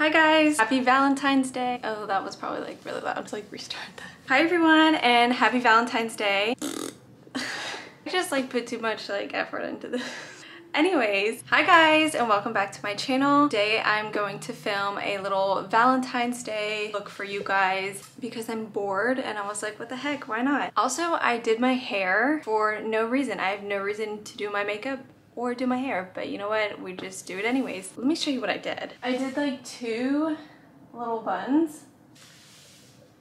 Hi guys, happy Valentine's Day. Oh, that was probably like really loud. Let's like restart that. Hi everyone and happy Valentine's Day. I just like put too much like effort into this. Anyways, hi guys and welcome back to my channel. Today I'm going to film a little Valentine's Day look for you guys because I'm bored and I was like, what the heck, why not? Also, I did my hair for no reason. I have no reason to do my makeup or do my hair, but you know what, we just do it anyways. Let me show you what I did. I did like 2 little buns.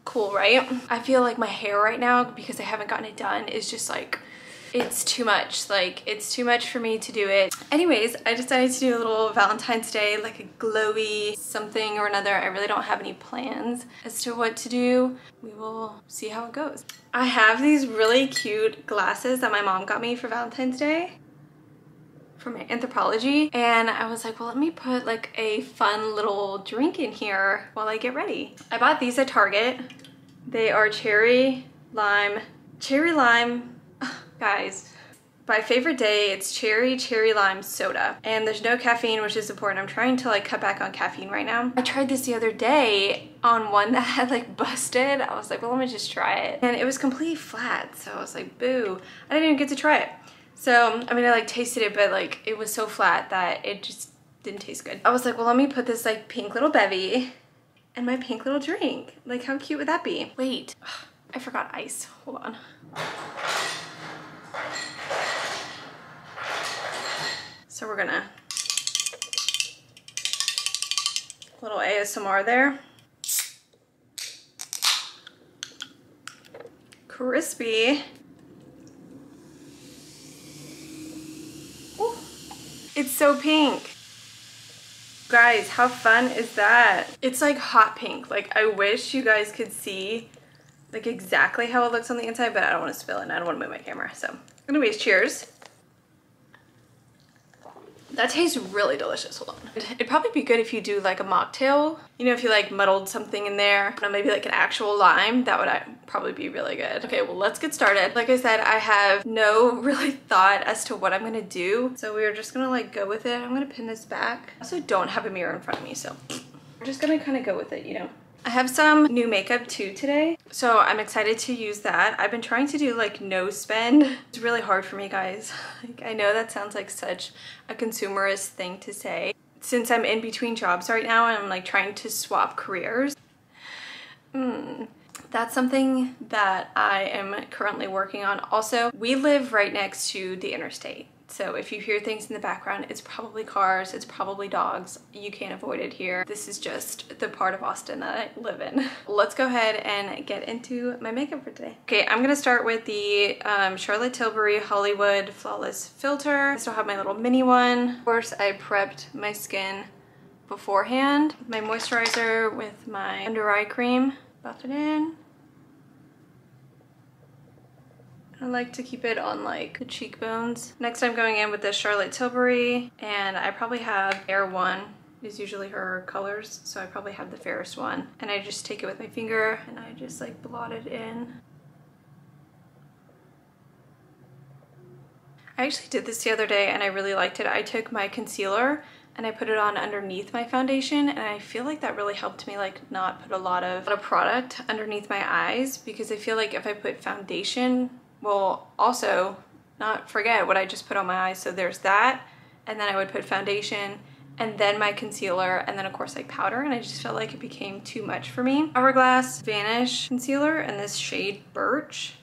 Cool, right? I feel like my hair right now, because I haven't gotten it done, is just like, it's too much. Like, it's too much for me to do it. Anyways, I decided to do a little Valentine's Day, like a glowy something or another. I really don't have any plans as to what to do. We will see how it goes. I have these really cute glasses that my mom got me for Valentine's Day from Anthropology, and I was like, well, let me put like a fun little drink in here while I get ready. I bought these at Target. They are cherry lime. Guys, my favorite day, it's cherry lime soda, and there's no caffeine, which is important. I'm trying to like cut back on caffeine right now. I tried this the other day on one that had like busted. I was like, well, let me just try it, and it was completely flat, so I was like, boo. I didn't even get to try it. So, I mean, I like tasted it, but like it was so flat that it just didn't taste good. I was like, well, let me put this like pink little bevy in my pink little drink. Like, how cute would that be? Wait, I forgot ice. Hold on. So we're gonna, little ASMR there. Crispy. Ooh. It's so pink. Guys, how fun is that? It's like hot pink. Like, I wish you guys could see like exactly how it looks on the inside, but I don't want to spill it and I don't want to move my camera. So anyways, cheers. That tastes really delicious. Hold on. It'd probably be good if you do like a mocktail. You know, if you like muddled something in there, maybe like an actual lime, that would probably be really good. Okay, well, let's get started. Like I said, I have no really thought as to what I'm gonna do. So we're just gonna like go with it. I'm gonna pin this back. I also don't have a mirror in front of me, so we're just gonna kind of go with it, you know. I have some new makeup too today, so I'm excited to use that. I've been trying to do like no spend. It's really hard for me, guys. Like, I know that sounds like such a consumerist thing to say. Since I'm in between jobs right now and I'm like trying to swap careers, that's something that I am currently working on. Also, we live right next to the interstate. So if you hear things in the background, it's probably cars, it's probably dogs. You can't avoid it here. This is just the part of Austin that I live in. Let's go ahead and get into my makeup for today. Okay, I'm gonna start with the Charlotte Tilbury Hollywood Flawless Filter. I still have my little mini one. Of course, I prepped my skin beforehand. My moisturizer with my under eye cream. Buff it in. I like to keep it on like the cheekbones. Next, I'm going in with the Charlotte Tilbury, and I probably have Air 1 is usually her colors, so I probably have the fairest one. And I just take it with my finger and I just like blot it in. I actually did this the other day and I really liked it. I took my concealer and I put it on underneath my foundation, and I feel like that really helped me like not put a lot of product underneath my eyes, because I feel like if I put foundation, well, also not forget what I just put on my eyes. So there's that, and then I would put foundation and then my concealer, and then of course like powder, and I just felt like it became too much for me. Hourglass Vanish concealer in this shade Birch.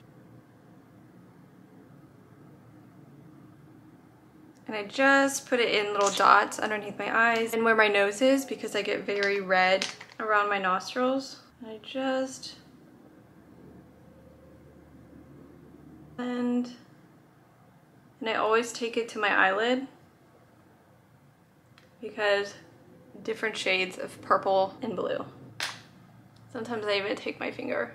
And I just put it in little dots underneath my eyes and where my nose is, because I get very red around my nostrils. And I just and I always take it to my eyelid, because different shades of purple and blue. Sometimes I even take my finger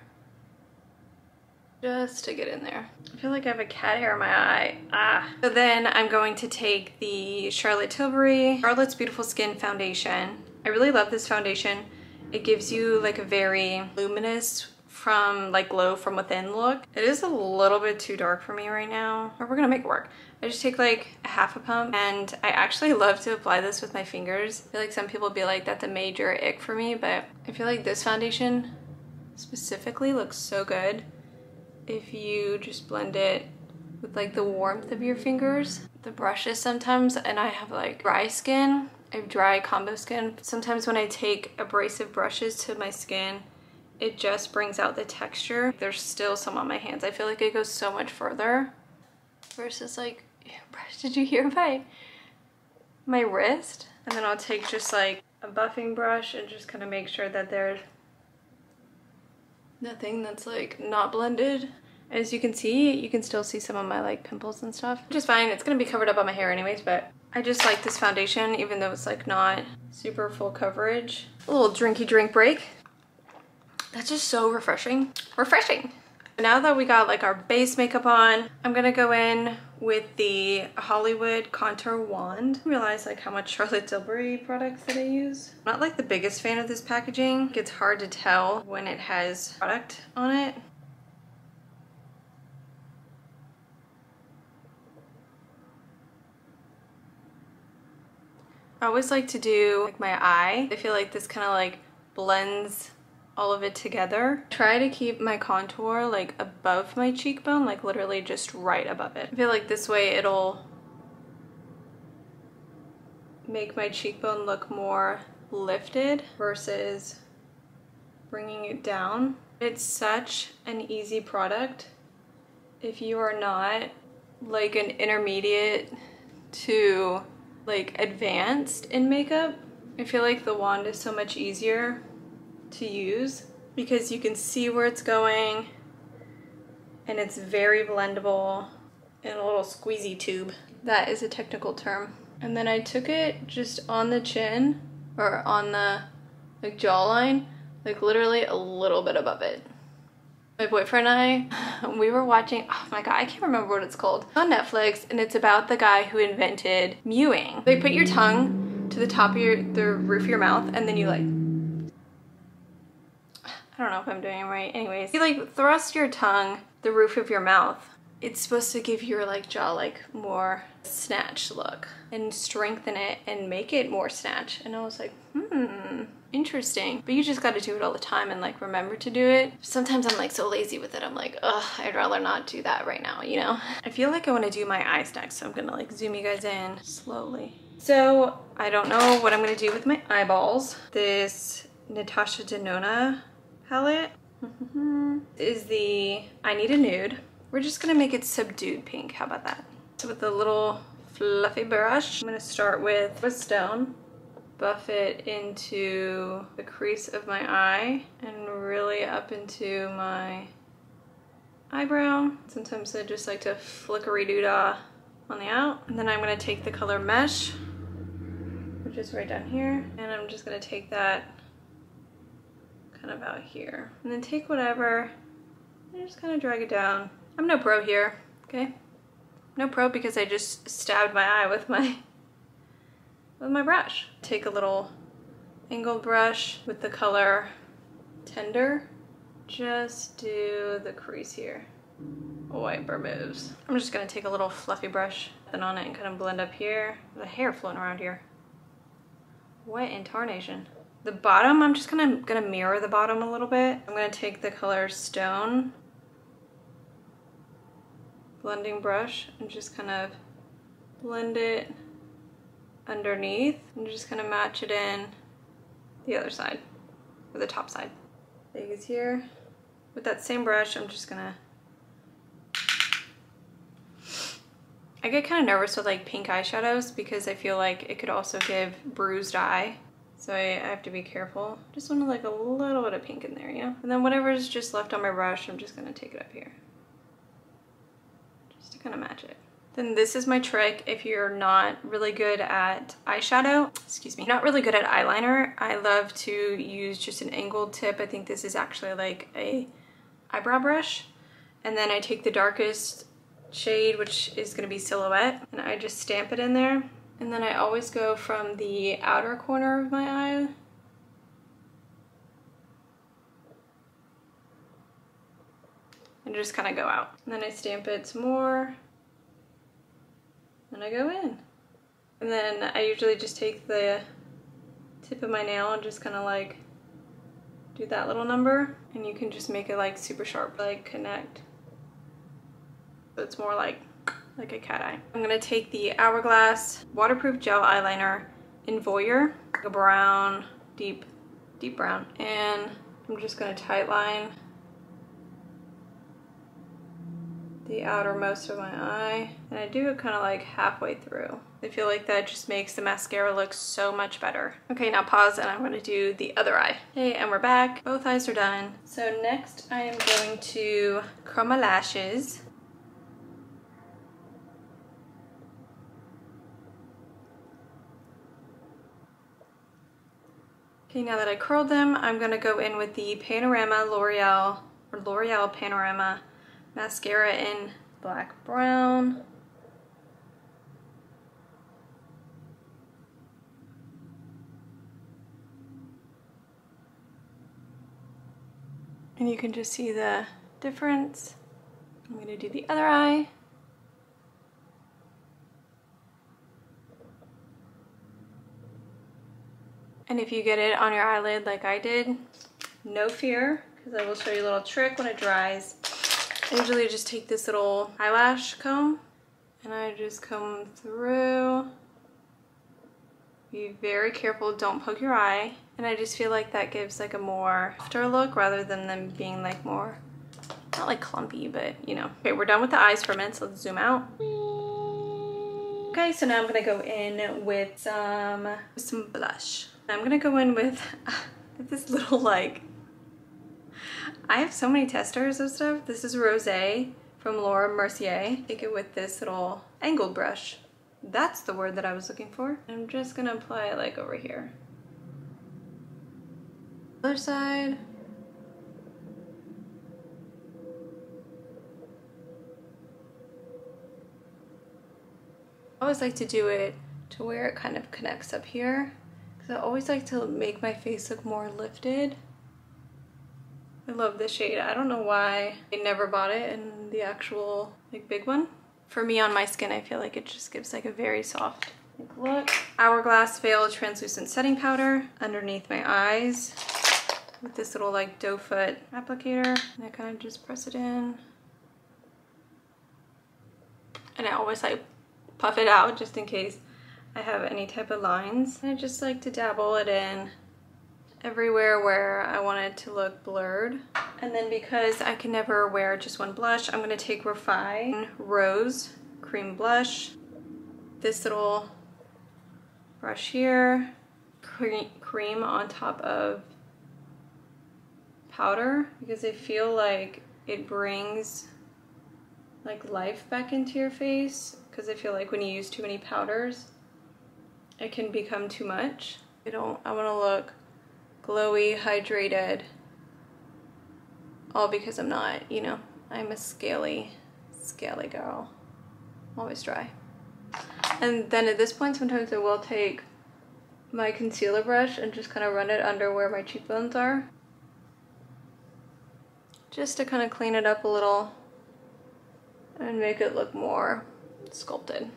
just to get in there. I feel like I have a cat hair in my eye. So then I'm going to take the Charlotte Tilbury Charlotte's Beautiful Skin Foundation. I really love this foundation. It gives you like a very luminous from like glow from within look. It is a little bit too dark for me right now, but we're gonna make it work. I just take like a half a pump, and I actually love to apply this with my fingers. I feel like some people be like, that's a major ick for me, but I feel like this foundation specifically looks so good if you just blend it with like the warmth of your fingers. The brushes sometimes, and I have like dry skin, I have dry combo skin. Sometimes when I take abrasive brushes to my skin, it just brings out the texture. There's still some on my hands. I feel like it goes so much further versus like, did you hear my wrist? And then I'll take just like a buffing brush and just kind of make sure that there's nothing that's like not blended. As you can see, you can still see some of my like pimples and stuff, which is fine. It's gonna be covered up on my hair anyways, but I just like this foundation even though it's like not super full coverage. A little drinky drink break. That's just so refreshing. Refreshing. Now that we got like our base makeup on, I'm gonna go in with the Hollywood Contour Wand. I realize like how much Charlotte Tilbury products that I use. I'm not like the biggest fan of this packaging. It's hard to tell when it has product on it. I always like to do like my eye. I feel like this kind of like blends all of it together. Try to keep my contour like above my cheekbone, like literally just right above it. I feel like this way it'll make my cheekbone look more lifted versus bringing it down. It's such an easy product if you are not like an intermediate to like advanced in makeup. I feel like the wand is so much easier to use because you can see where it's going and it's very blendable in a little squeezy tube. That is a technical term. And then I took it just on the chin or on the like jawline, like literally a little bit above it. My boyfriend and I, we were watching, oh my god, I can't remember what it's called, on Netflix, and it's about the guy who invented mewing. They put your tongue to the top of the roof of your mouth, and then you like, I don't know if I'm doing it right. Anyways, you like thrust your tongue the roof of your mouth. It's supposed to give your like jaw like more snatch look and strengthen it and make it more snatch. And I was like, interesting. But you just got to do it all the time and like remember to do it. Sometimes I'm like so lazy with it. I'm like, ugh, I'd rather not do that right now, you know? I feel like I want to do my eyes next, so I'm gonna like zoom you guys in slowly. So I don't know what I'm gonna do with my eyeballs. This Natasha Denona palette is the I Need a Nude. We're just gonna make it subdued pink. How about that? So with a little fluffy brush, I'm gonna start with a stone, buff it into the crease of my eye and really up into my eyebrow. Sometimes I just like to flickery-doo-dah on the out. And then I'm gonna take the color Mesh, which is right down here, and I'm just gonna take that kind of out here. And then take whatever and just kind of drag it down. I'm no pro here, okay? No pro because I just stabbed my eye with my brush. Take a little angled brush with the color Tender. Just do the crease here. Wiper moves. I'm just gonna take a little fluffy brush then on it and kind of blend up here. There's a hair floating around here. What in tarnation? The bottom, I'm just gonna mirror the bottom a little bit. I'm gonna take the color Stone blending brush and just kind of blend it underneath and just kind of match it in the other side, or the top side. Big is here. With that same brush, I'm just gonna, I get kind of nervous with like pink eyeshadows because I feel like it could also give bruised eye. So I have to be careful. Just want to like a little bit of pink in there, you know? And then whatever's just left on my brush, I'm just gonna take it up here. Just to kind of match it. Then this is my trick if you're not really good at eyeshadow, excuse me, not really good at eyeliner. I love to use just an angled tip. I think this is actually like a eyebrow brush. And then I take the darkest shade, which is gonna be Silhouette, and I just stamp it in there. And then I always go from the outer corner of my eye and just kind of go out. And then I stamp it some more, and I go in. And then I usually just take the tip of my nail and just kind of like do that little number, and you can just make it like super sharp, like connect. So it's more like a cat eye. I'm gonna take the Hourglass waterproof gel eyeliner in Voyeur, like a brown, deep brown, and I'm just gonna tight line the outermost of my eye, and I do it kind of like halfway through. I feel like that just makes the mascara look so much better. Okay, now pause, and I'm going to do the other eye. Okay, and we're back. Both eyes are done. So next I am going to curl my lashes. Okay, now that I curled them, I'm going to go in with the Panorama L'Oreal Panorama mascara in black brown. And you can just see the difference. I'm going to do the other eye. And if you get it on your eyelid like I did, no fear, because I will show you a little trick when it dries. I usually just take this little eyelash comb and I just comb through. Be very careful, don't poke your eye. And I just feel like that gives like a more softer look rather than them being like more, not like clumpy, but you know. Okay, we're done with the eyes for a minute, so let's zoom out. Okay, so now I'm gonna go in with some blush. I'm gonna go in with this little like, I have so many testers of stuff. This is Rosé from Laura Mercier. Take it with this little angled brush. That's the word that I was looking for. I'm just gonna apply it like over here. Other side. I always like to do it to where it kind of connects up here, because I always like to make my face look more lifted. I love this shade. I don't know why I never bought it in the actual like big one. For me on my skin, I feel like it just gives like a very soft look. Hourglass Veil Translucent Setting Powder underneath my eyes with this little like doe foot applicator, and I kind of just press it in. And I always like puff it out just in case I have any type of lines. And I just like to dabble it in everywhere where I want it to look blurred. And then because I can never wear just one blush, I'm gonna take Refine Rose Cream Blush. This little brush here, cream on top of powder, because I feel like it brings like life back into your face, because I feel like when you use too many powders, it can become too much. I want to look glowy, hydrated, all because I'm not, you know, I'm a scaly girl. I'm always dry. And then at this point, sometimes I will take my concealer brush and just kind of run it under where my cheekbones are, just to kind of clean it up a little and make it look more sculpted.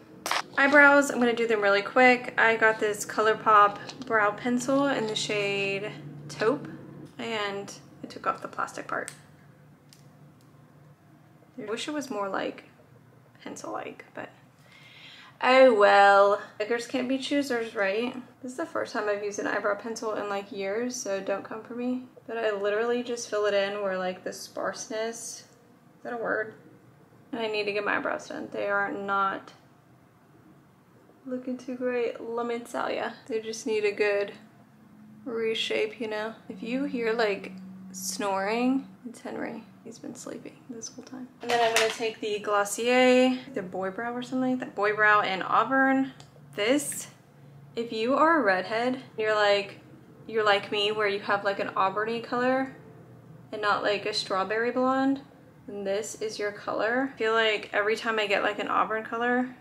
Eyebrows, I'm going to do them really quick. I got this ColourPop brow pencil in the shade Taupe, and I took off the plastic part. I wish it was more like pencil-like, but oh well. Beggars can't be choosers, right? This is the first time I've used an eyebrow pencil in like years, so don't come for me. But I literally just fill it in where like the sparseness, is that a word? And I need to get my eyebrows done. They are not looking too great, let me tell ya. They just need a good reshape, you know? If you hear like snoring, it's Henry. He's been sleeping this whole time. And then I'm gonna take the Glossier, the Boy Brow or something like that. Boy Brow in Auburn. This, if you are a redhead, you're like me where you have like an auburny color and not like a strawberry blonde, then this is your color. I feel like every time I get like an auburn color,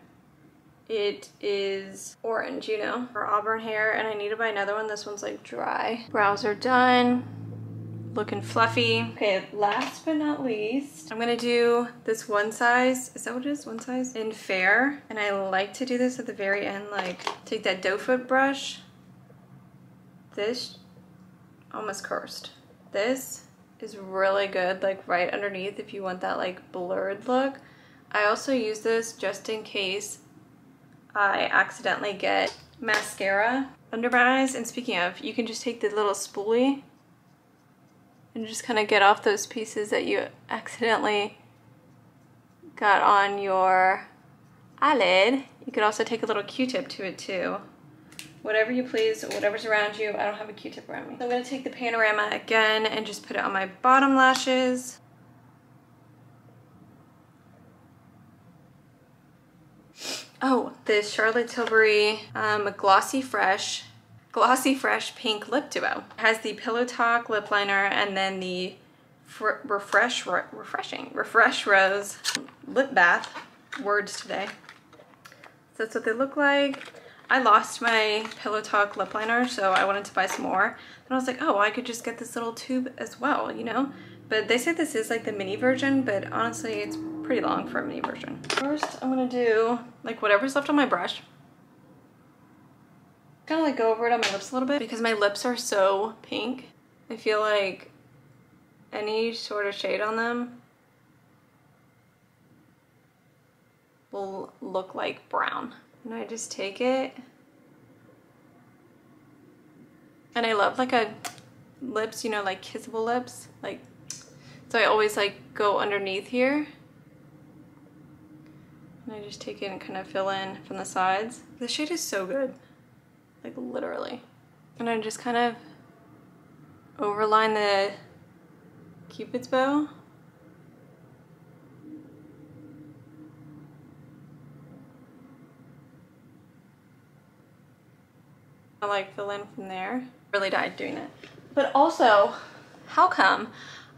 it is orange, you know, for auburn hair, and I need to buy another one. This one's like dry. Brows are done. looking fluffy. Okay, last but not least, I'm gonna do this one size, is that what it is? One size? In Fair. And I like to do this at the very end, like take that doe foot brush. This, almost cursed. This is really good, like right underneath if you want that like blurred look. I also use this just in case I accidentally get mascara under my eyes. And speaking of, you can just take the little spoolie and just kind of get off those pieces that you accidentally got on your eyelid. You could also take a little Q-tip to it too. Whatever you please, whatever's around you. I don't have a Q-tip around me. So I'm gonna take the Panorama again and just put it on my bottom lashes. Oh, this Charlotte Tilbury Glossy Fresh Pink Lip Duo. It has the Pillow Talk lip liner and then the Refresh Rose Lip Bath. Words today. So that's what they look like. I lost my Pillow Talk lip liner, so I wanted to buy some more. And I was like, oh, I could just get this little tube as well, you know? But they said this is like the mini version, but honestly, it's pretty long for a mini version. First, I'm gonna do like whatever's left on my brush. Kind of like go over it on my lips a little bit because my lips are so pink. I feel like any sort of shade on them will look like brown. And I just take it. And I love like a lips, you know, like kissable lips. Like, so I always like go underneath here. And I just take it and kind of fill in from the sides. The shade is so good. Like literally. And I just kind of overline the Cupid's bow. I like fill in from there. Really died doing it. But also, how come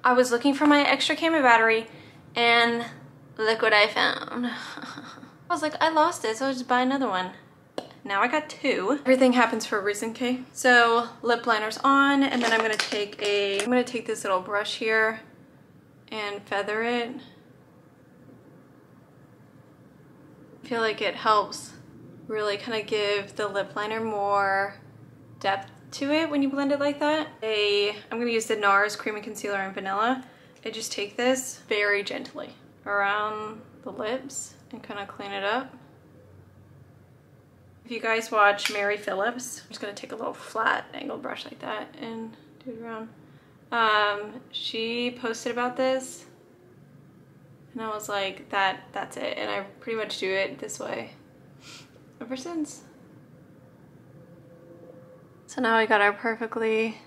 I was looking for my extra camera battery and look what I found. I was like, I lost it, so I'll just buy another one. Now I got two. Everything happens for a reason, okay? So lip liner's on, and then I'm gonna take this little brush here and feather it. I feel like it helps really kind of give the lip liner more depth to it when you blend it like that. I'm gonna use the NARS Cream and Concealer in Vanilla. I just take this very gently around the lips and kind of clean it up. If you guys watch Mary Phillips, I'm just gonna take a little flat angled brush like that and do it around. She posted about this and I was like, that's it. And I pretty much do it this way ever since. So now we got our perfectly,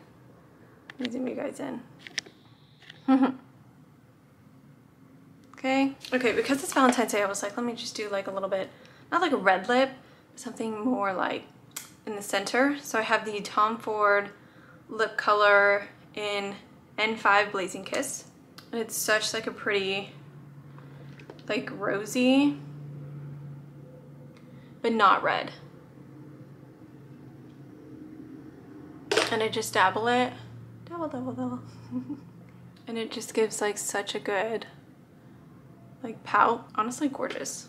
let me zoom you guys in. Okay, because it's Valentine's Day, I was like, let me just do like a little bit, not like a red lip, but something more like in the center. So I have the Tom Ford lip color in N5 Blazing Kiss. And it's such like a pretty, like rosy, but not red. And I just dabble it, dabble. And it just gives like such a good like pout. Honestly gorgeous.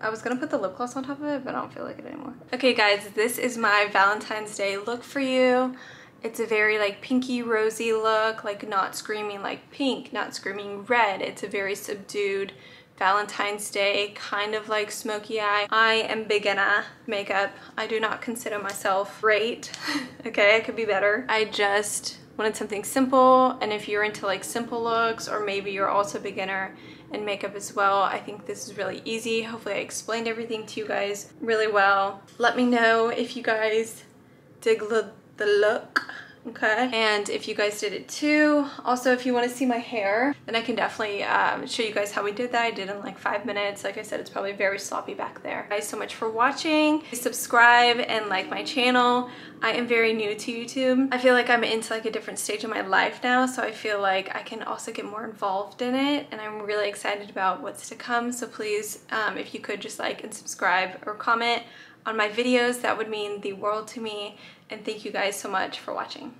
I was gonna put the lip gloss on top of it, but I don't feel like it anymore. Okay guys, this is my Valentine's Day look for you. It's a very like pinky rosy look, like not screaming like pink, not screaming red. It's a very subdued Valentine's Day, kind of like smoky eye. I am beginner makeup. I do not consider myself great. Okay, I could be better. I just wanted something simple, and if you're into like simple looks, or maybe you're also beginner in makeup as well, I think this is really easy. Hopefully I explained everything to you guys really well. Let me know if you guys dig the look. Okay, and if you guys did it too. Also, if you want to see my hair, then I can definitely show you guys how we did that. I did it in like 5 minutes. Like I said, it's probably very sloppy back there. Thank you guys so much for watching. Please subscribe and like my channel. I am very new to YouTube. I feel like I'm into like a different stage of my life now, so I feel like I can also get more involved in it, and I'm really excited about what's to come. So please, if you could just like and subscribe or comment on my videos, that would mean the world to me. And thank you guys so much for watching.